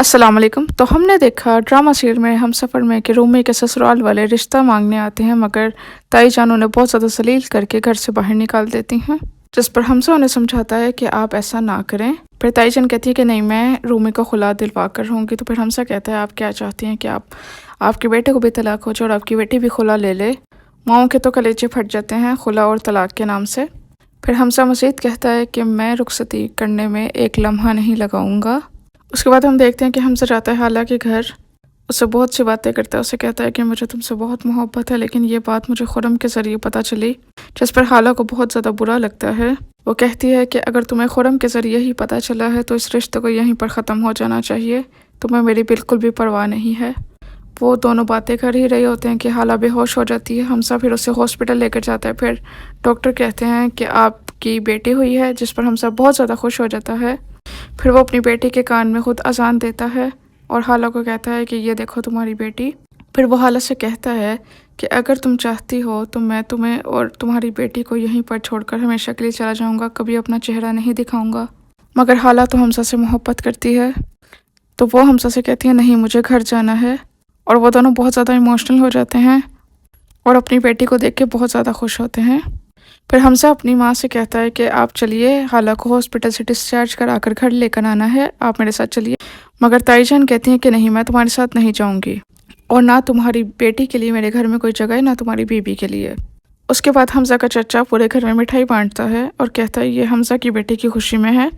अस्सलाम वालेकुम। तो हमने देखा ड्रामा सीरियल में हम सफ़र में कि रूमी के ससुराल वाले रिश्ता मांगने आते हैं, मगर ताई जान उन्हें बहुत ज़्यादा जलील करके घर से बाहर निकाल देती हैं, जिस पर हमजा उन्हें समझाता है कि आप ऐसा ना करें। फिर ताई जान कहती है कि नहीं, मैं रूमी को खुला दिलवा कर रहूँगी। तो फिर हमजा कहता है आप क्या चाहती हैं कि आपके बेटे को भी तलाक हो जाए और आपकी बेटी भी खुला ले ले। माओं के तो कलेजे फट जाते हैं खुला और तलाक के नाम से। फिर हमजा मज़ीद कहता है कि मैं रुखसती करने में एक लम्हा नहीं लगाऊंगा। उसके बाद हम देखते हैं कि हमजा जाता है हाला के घर, उससे बहुत सी बातें करता है। उसे कहता है कि मुझे तुमसे बहुत मोहब्बत है, लेकिन ये बात मुझे खुरम के ज़रिए पता चली, जिस पर हाला को बहुत ज़्यादा बुरा लगता है। वो कहती है कि अगर तुम्हें खुरम के ज़रिए ही पता चला है तो इस रिश्ते को यहीं पर ख़त्म हो जाना चाहिए, तुम्हें मेरी बिल्कुल भी परवाह नहीं है। वो दोनों बातें कर ही रहे होते हैं कि हाला बेहोश हो जाती है। हमजा फिर उसे हॉस्पिटल लेकर जाता है। फिर डॉक्टर कहते हैं कि आपकी बेटी हुई है, जिस पर हमजा बहुत ज़्यादा खुश हो जाता है। फिर वो अपनी बेटी के कान में खुद अजान देता है और हाला को कहता है कि ये देखो तुम्हारी बेटी। फिर वो हाला से कहता है कि अगर तुम चाहती हो तो मैं तुम्हें और तुम्हारी बेटी को यहीं पर छोड़कर हमेशा के लिए चला जाऊंगा, कभी अपना चेहरा नहीं दिखाऊंगा। मगर हाला तो हमजा से मोहब्बत करती है, तो वो हमजा से कहती है नहीं, मुझे घर जाना है। और वो दोनों बहुत ज़्यादा इमोशनल हो जाते हैं और अपनी बेटी को देख के बहुत ज़्यादा खुश होते हैं। फिर हमजा अपनी माँ से कहता है कि आप चलिए, हाला को हॉस्पिटल से डिस्चार्ज कराकर घर लेकर आना है, आप मेरे साथ चलिए। मगर ताई जान कहती हैं कि नहीं, मैं तुम्हारे साथ नहीं जाऊंगी, और ना तुम्हारी बेटी के लिए मेरे घर में कोई जगह है, ना तुम्हारी बीबी के लिए। उसके बाद हमजा का चचा पूरे घर में मिठाई बांटता है और कहता है ये हमजा की बेटी की खुशी में है,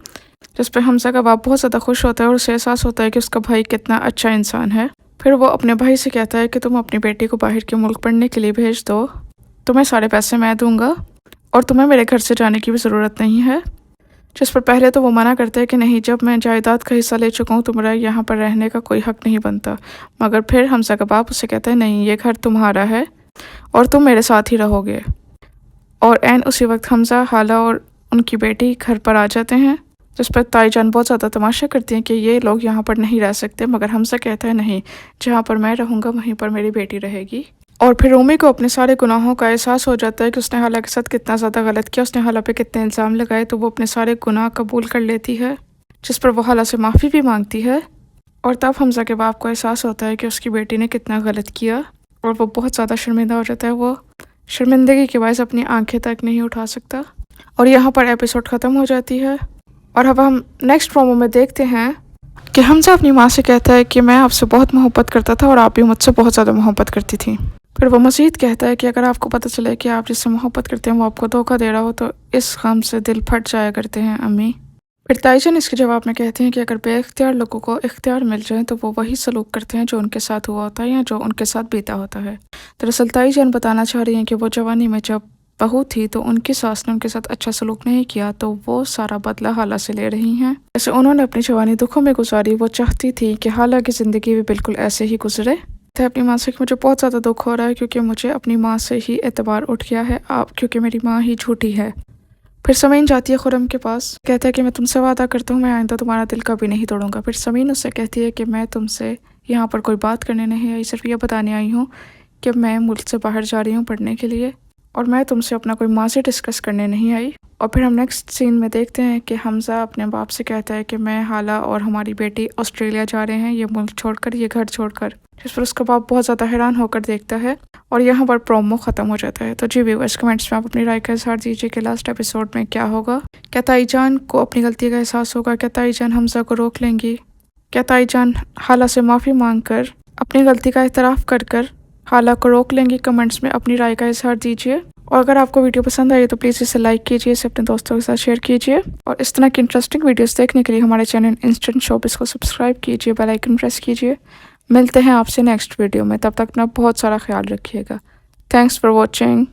जिस पर हमजा का बाप बहुत ज़्यादा खुश होता है और उसे एहसास होता है कि उसका भाई कितना अच्छा इंसान है। फिर वो अपने भाई से कहता है कि तुम अपनी बेटी को बाहर के मुल्क पढ़ने के लिए भेज दो, तुम्हें सारे पैसे मैं दूंगा और तुम्हें मेरे घर से जाने की भी ज़रूरत नहीं है। जिस पर पहले तो वो मना करते हैं कि नहीं, जब मैं जायदाद का हिस्सा ले चुका हूँ तो मेरा यहाँ पर रहने का कोई हक़ नहीं बनता। मगर फिर हमजा का बाप उससे कहता है नहीं, ये घर तुम्हारा है और तुम मेरे साथ ही रहोगे। और एन उसी वक्त हमजा, हाला और उनकी बेटी घर पर आ जाते हैं, जिस पर ताई जान बहुत ज़्यादा तमाशा करती हैं कि ये लोग यहाँ पर नहीं रह सकते। मगर हमजा कहता है नहीं, जहाँ पर मैं रहूँगा वहीं पर मेरी बेटी रहेगी। और फिर रूमी को अपने सारे गुनाहों का एहसास हो जाता है कि उसने हाला के साथ कितना ज़्यादा गलत किया, उसने हाला पे कितने इल्ज़ाम लगाए। तो वो अपने सारे गुनाह कबूल कर लेती है, जिस पर वो हाला से माफ़ी भी मांगती है। और तब हमजा के बाप को एहसास होता है कि उसकी बेटी ने कितना गलत किया और वो बहुत ज़्यादा शर्मिंदा हो जाता है। वो शर्मिंदगी की वजह से अपनी आंखें तक नहीं उठा सकता। और यहाँ पर एपिसोड ख़त्म हो जाती है। और अब हम नेक्स्ट प्रोमो में देखते हैं कि हमजा अपनी माँ से कहता है कि मैं आपसे बहुत मोहब्बत करता था और आप भी मुझसे बहुत ज़्यादा मोहब्बत करती थी। फिर वो मज़ीद कहता है कि अगर आपको पता चले कि आप जिससे मोहब्बत करते हैं वो आपको धोखा दे रहा हो तो इस गम से दिल फट जाया करते हैं अम्मी। फिर ताई जान इसके जवाब में कहते हैं कि अगर बेइख्तियार लोगों को इख्तियार मिल जाए तो वो वही सलूक करते हैं जो उनके साथ हुआ होता है या जो उनके साथ बीता होता है। दरअसल ताई जान बताना चाह रही हैं कि वो जवानी में जब बहू थी तो उनकी सास ने उनके साथ अच्छा सलूक नहीं किया, तो वो सारा बदला हाला से ले रही हैं। जैसे उन्होंने अपनी जवानी दुखों में गुजारी, वो चाहती थी कि हाला की ज़िंदगी भी बिल्कुल ऐसे ही गुजरे। तो अपनी माँ से कि मुझे बहुत ज़्यादा दुख हो रहा है क्योंकि मुझे अपनी माँ से ही एतबार उठ गया है, क्योंकि मेरी माँ ही झूठी है। फिर समीन जाती है खुरम के पास, कहता है कि मैं तुमसे वादा करता हूँ मैं आइंदा तुम्हारा दिल कभी नहीं तोड़ूंगा। फिर समीन उससे कहती है कि मैं तुमसे यहाँ पर कोई बात करने नहीं आई, सिर्फ ये बताने आई हूँ कि मैं मुल्क से बाहर जा रही हूँ पढ़ने के लिए, और मैं तुमसे अपना कोई माँ से डिस्कस करने नहीं आई। और फिर हम नेक्स्ट सीन में देखते हैं कि हमजा अपने बाप से कहता है कि मैं, हाला और हमारी बेटी ऑस्ट्रेलिया जा रहे हैं, ये मुल्क छोड़कर, ये घर छोड़कर। जिस पर उसका बाप बहुत ज़्यादा हैरान होकर देखता है और यहाँ पर प्रोमो ख़त्म हो जाता है। तो जी व्यूअर्स, कमेंट्स में आप अपनी राय का इज़हार दीजिए कि लास्ट एपिसोड में क्या होगा। क्या ताई जान को अपनी गलती का एहसास होगा? क्या ताई जान हमजा को रोक लेंगी? क्या ताई जान हाला से माफ़ी मांग कर अपनी गलती का एतराफ़ कर हाला को रोक लेंगी? कमेंट्स में अपनी राय का इज़हार दीजिए। और अगर आपको वीडियो पसंद आई तो प्लीज़ इसे लाइक कीजिए, इसे अपने दोस्तों के साथ शेयर कीजिए, और इस तरह की इंटरेस्टिंग वीडियोस देखने के लिए हमारे चैनल इंस्टेंट शोबिज़ को सब्सक्राइब कीजिए, बेल आइकन प्रेस कीजिए। मिलते हैं आपसे नेक्स्ट वीडियो में, तब तक अपना बहुत सारा ख्याल रखिएगा। Thanks for watching.